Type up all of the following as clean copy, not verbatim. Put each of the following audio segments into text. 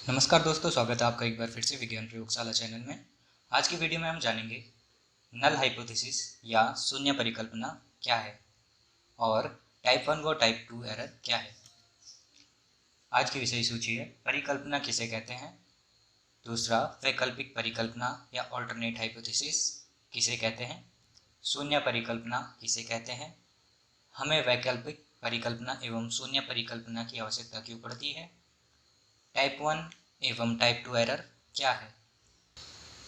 नमस्कार दोस्तों, स्वागत है आपका एक बार फिर से विज्ञान प्रयोगशाला चैनल में। आज की वीडियो में हम जानेंगे नल हाइपोथेसिस या शून्य परिकल्पना क्या है और टाइप 1 व टाइप 2 एरर क्या है। आज की विषय सूची है परिकल्पना किसे कहते हैं, दूसरा वैकल्पिक परिकल्पना या ऑल्टरनेट हाइपोथेसिस किसे कहते हैं, शून्य परिकल्पना किसे कहते हैं, हमें वैकल्पिक परिकल्पना एवं शून्य परिकल्पना की आवश्यकता क्यों पड़ती है, टाइप 1 एवं टाइप 2 एरर क्या है।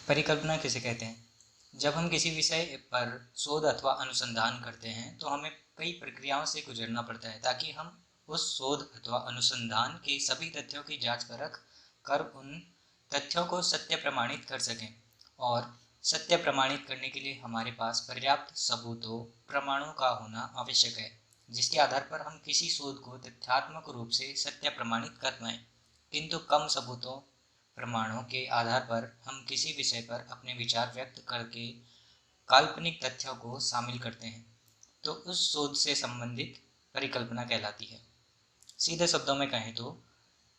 परिकल्पना किसे कहते हैं? जब हम किसी विषय पर शोध अथवा अनुसंधान करते हैं तो हमें कई प्रक्रियाओं से गुजरना पड़ता है ताकि हम उस शोध अथवा अनुसंधान के सभी तथ्यों की जांच परख कर उन तथ्यों को सत्य प्रमाणित कर सकें। और सत्य प्रमाणित करने के लिए हमारे पास पर्याप्त सबूतों प्रमाणों का होना आवश्यक है, जिसके आधार पर हम किसी शोध को तथ्यात्मक रूप से सत्य प्रमाणित कर पाएं। किंतु कम सबूतों प्रमाणों के आधार पर हम किसी विषय पर अपने विचार व्यक्त करके काल्पनिक तथ्यों को शामिल करते हैं तो उस शोध से संबंधित परिकल्पना कहलाती है। सीधे शब्दों में कहें तो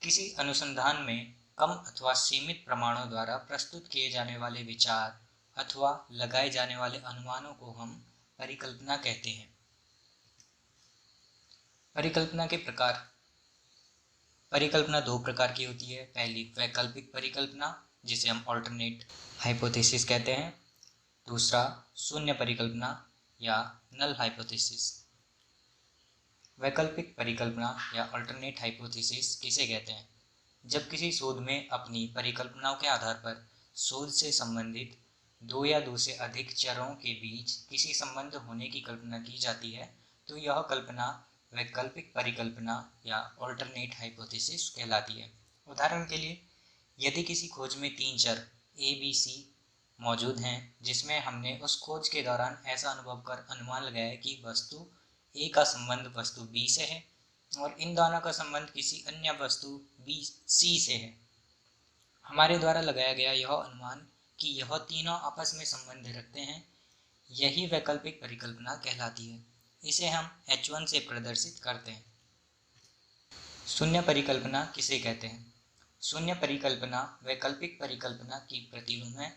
किसी अनुसंधान में कम अथवा सीमित प्रमाणों द्वारा प्रस्तुत किए जाने वाले विचार अथवा लगाए जाने वाले अनुमानों को हम परिकल्पना कहते हैं। परिकल्पना के प्रकार। परिकल्पना दो प्रकार की होती है। पहली वैकल्पिक परिकल्पना, जिसे हम ऑल्टरनेट हाइपोथेसिस कहते हैं। दूसरा शून्य परिकल्पना या नल हाइपोथेसिस। वैकल्पिक परिकल्पना या अल्टरनेट हाइपोथेसिस किसे कहते हैं? जब किसी शोध में अपनी परिकल्पनाओं के आधार पर शोध से संबंधित दो या दो से अधिक चरों के बीच किसी संबंध होने की कल्पना की जाती है तो यह कल्पना वैकल्पिक परिकल्पना या ऑल्टरनेट हाइपोथेसिस कहलाती है। उदाहरण के लिए, यदि किसी खोज में तीन चर ए बी सी मौजूद हैं जिसमें हमने उस खोज के दौरान ऐसा अनुभव कर अनुमान लगाया कि वस्तु ए का संबंध वस्तु बी से है और इन दोनों का संबंध किसी अन्य वस्तु बी सी से है, हमारे द्वारा लगाया गया यह अनुमान कि यह तीनों आपस में संबंध रखते हैं, यही वैकल्पिक परिकल्पना कहलाती है। इसे हम H1 से प्रदर्शित करते हैं। शून्य परिकल्पना किसे कहते हैं? शून्य परिकल्पना वैकल्पिक परिकल्पना की प्रतिलोम है,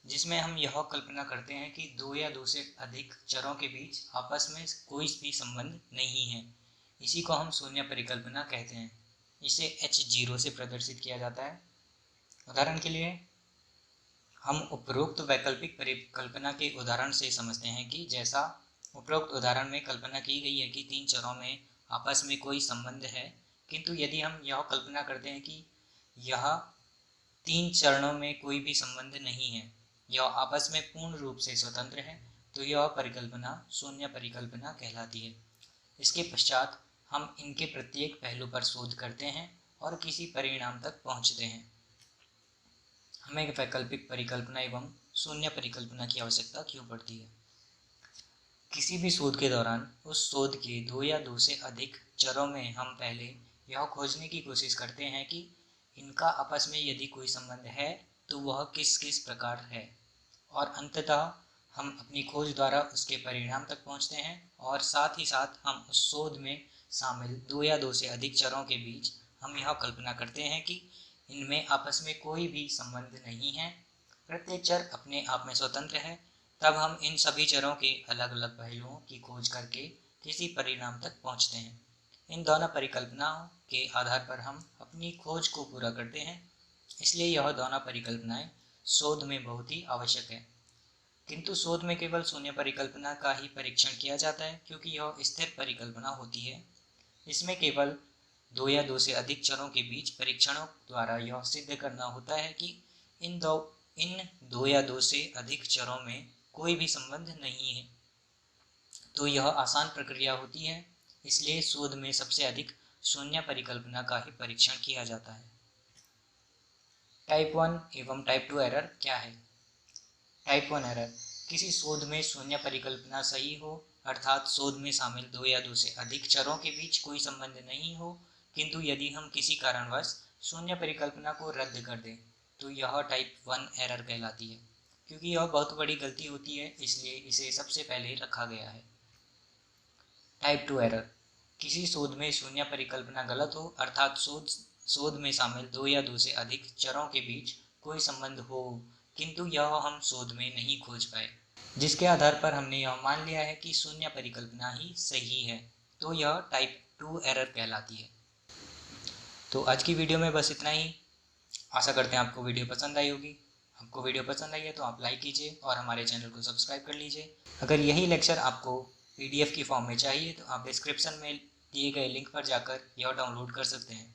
जिसमें हम यह कल्पना करते हैं कि दो या दो से अधिक चरों के बीच आपस में कोई भी संबंध नहीं है। इसी को हम शून्य परिकल्पना कहते हैं। इसे H0 से प्रदर्शित किया जाता है। उदाहरण के लिए, हम उपरोक्त वैकल्पिक परिकल्पना के उदाहरण से समझते हैं कि जैसा उपरोक्त उदाहरण में कल्पना की गई है कि तीन चरों में आपस में कोई संबंध है, किंतु यदि हम यह कल्पना करते हैं कि यह तीन चरणों में कोई भी संबंध नहीं है, यह आपस में पूर्ण रूप से स्वतंत्र है, तो यह परिकल्पना शून्य परिकल्पना कहलाती है। इसके पश्चात हम इनके प्रत्येक पहलू पर शोध करते हैं और किसी परिणाम तक पहुंचते हैं। हमें वैकल्पिक परिकल्पना एवं शून्य परिकल्पना की आवश्यकता क्यों पड़ती है? किसी भी शोध के दौरान उस शोध के दो या दो से अधिक चरों में हम पहले यह खोजने की कोशिश करते हैं कि इनका आपस में यदि कोई संबंध है तो वह किस किस प्रकार है, और अंततः हम अपनी खोज द्वारा उसके परिणाम तक पहुंचते हैं और साथ ही साथ हम उस शोध में शामिल दो या दो से अधिक चरों के बीच हम यह कल्पना करते हैं कि इनमें आपस में कोई भी संबंध नहीं है, प्रत्येक चर अपने आप में स्वतंत्र है। तब हम इन सभी चरों के अलग अलग पहलुओं की खोज करके किसी परिणाम तक पहुंचते हैं। इन दोनों परिकल्पनाओं के आधार पर हम अपनी खोज को पूरा करते हैं, इसलिए यह दोनों परिकल्पनाएं शोध में बहुत ही आवश्यक है। किंतु शोध में केवल शून्य परिकल्पना का ही परीक्षण किया जाता है, क्योंकि यह स्थिर परिकल्पना होती है। इसमें केवल दो या दो से अधिक चरों के बीच परीक्षणों द्वारा यह सिद्ध करना होता है कि इन दो या दो से अधिक चरों में कोई भी संबंध नहीं है, तो यह आसान प्रक्रिया होती है। इसलिए शोध में सबसे अधिक शून्य परिकल्पना का ही परीक्षण किया जाता है। टाइप 1 एवं टाइप 2 एरर क्या है? टाइप 1 एरर, किसी शोध में शून्य परिकल्पना सही हो, अर्थात शोध में शामिल दो या दो से अधिक चरों के बीच कोई संबंध नहीं हो, किंतु यदि हम किसी कारणवश शून्य परिकल्पना को रद्द कर दें तो यह टाइप 1 एरर कहलाती है। क्योंकि यह बहुत बड़ी गलती होती है, इसलिए इसे सबसे पहले रखा गया है। टाइप 2 एरर, किसी शोध में शून्य परिकल्पना गलत हो, अर्थात शोध शोध में शामिल दो या दो से अधिक चरों के बीच कोई संबंध हो, किंतु यह हम शोध में नहीं खोज पाए, जिसके आधार पर हमने यह मान लिया है कि शून्य परिकल्पना ही सही है, तो यह टाइप 2 एरर कहलाती है। तो आज की वीडियो में बस इतना ही। आशा करते हैं आपको वीडियो पसंद आई होगी। आपको वीडियो पसंद आई है तो आप लाइक कीजिए और हमारे चैनल को सब्सक्राइब कर लीजिए। अगर यही लेक्चर आपको PDF की फॉर्म में चाहिए तो आप डिस्क्रिप्शन में दिए गए लिंक पर जाकर यह डाउनलोड कर सकते हैं।